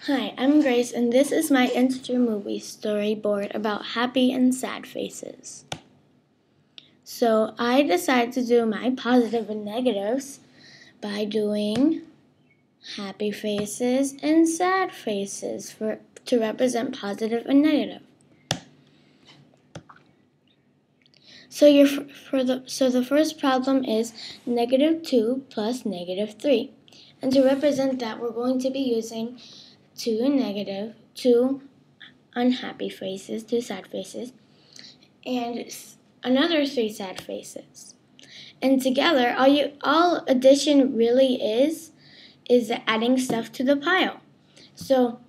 Hi, I'm Grace, and this is my integer movie storyboard about happy and sad faces. So I decided to do my positive and negatives by doing happy faces and sad faces to represent positive and negative. So the first problem is -2 plus -3. And to represent that, we're going to be using two unhappy faces, two sad faces, and another three sad faces. And together, all addition really is adding stuff to the pile. So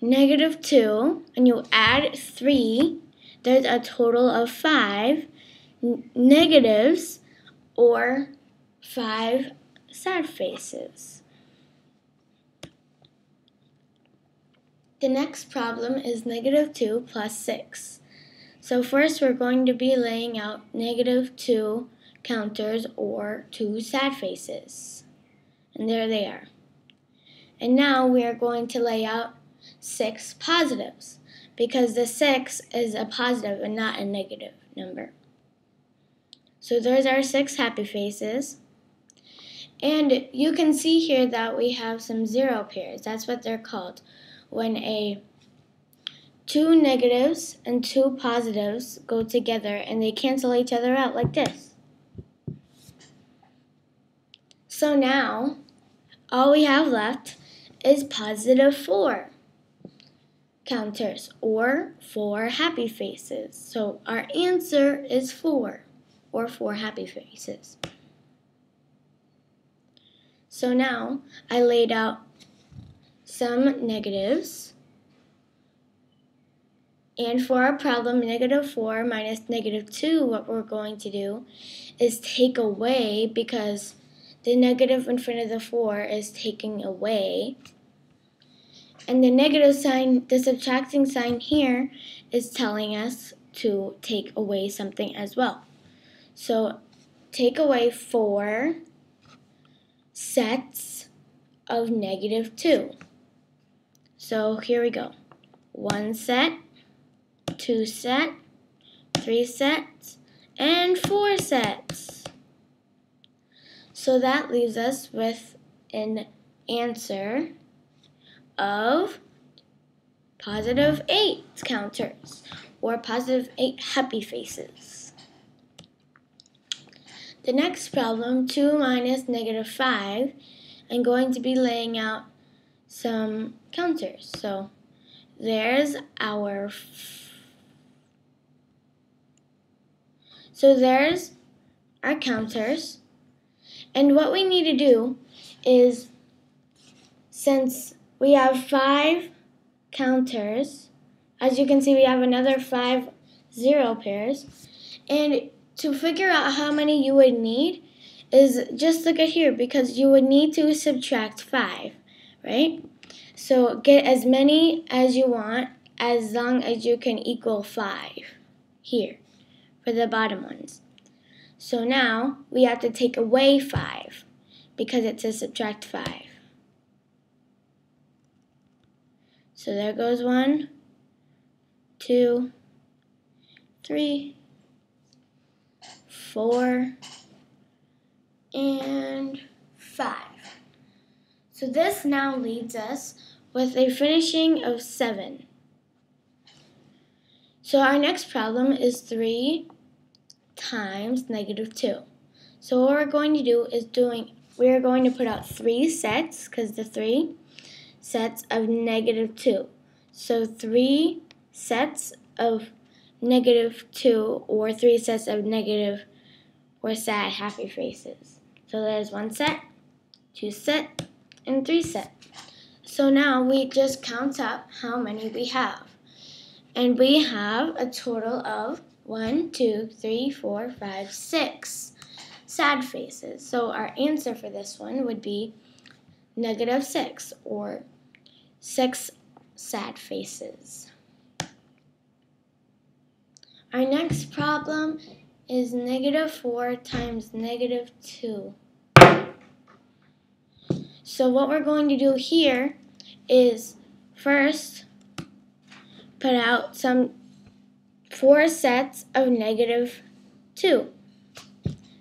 -2, and you add 3, there's a total of 5 negatives or 5 sad faces. The next problem is -2 plus 6. So first we're going to be laying out -2 counters or 2 sad faces. And there they are. And now we are going to lay out 6 positives because the 6 is a positive and not a negative number. So there's our 6 happy faces. And you can see here that we have some 0 pairs. That's what they're called. When 2 negatives and 2 positives go together and they cancel each other out like this. So now, all we have left is +4 counters or 4 happy faces. So our answer is 4 or 4 happy faces. So now I laid out some negatives. And for our problem, -4 minus -2, what we're going to do is take away, because the negative in front of the 4 is taking away. And the negative sign, the subtracting sign here, is telling us to take away something as well. So take away 4 sets of -2. So here we go. 1 set, 2 set, 3 sets, and 4 sets. So that leaves us with an answer of +8 counters or +8 happy faces. The next problem, 2 minus -5, I'm going to be laying out some counters. So there's our counters. And what we need to do is, since we have 5 counters, as you can see, we have another 5 0 pairs. And to figure out how many you would need is just look at here, because you would need to subtract 5, right? So get as many as you want as long as you can equal 5 here for the bottom ones. So now we have to take away 5 because it says subtract 5. So there goes 1, 2, 3, 4, and 5. So this now leaves us with a finishing of 7. So our next problem is 3 times -2. So what we're going to do is we are going to put out 3 sets, because the 3 sets of -2. So 3 sets of -2 or 3 sets of negative or sad happy faces. So there's 1 set, 2 set, and 3 set. So now we just count up how many we have. And we have a total of 1, 2, 3, 4, 5, 6 sad faces. So our answer for this one would be -6 or 6 sad faces. Our next problem is -4 times -2. So what we're going to do here is first put out some 4 sets of -2.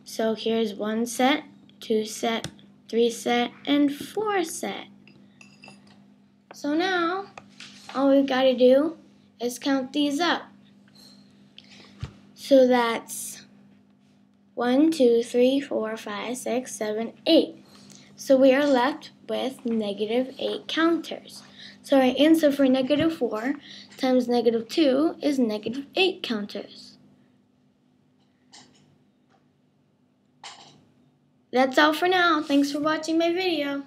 So here's 1 set, 2 set, 3 set, and 4 set. So now, all we've got to do is count these up. So that's 1, 2, 3, 4, 5, 6, 7, 8. So we are left with -8 counters. So our answer for -4 times -2 is -8 counters. That's all for now. Thanks for watching my video.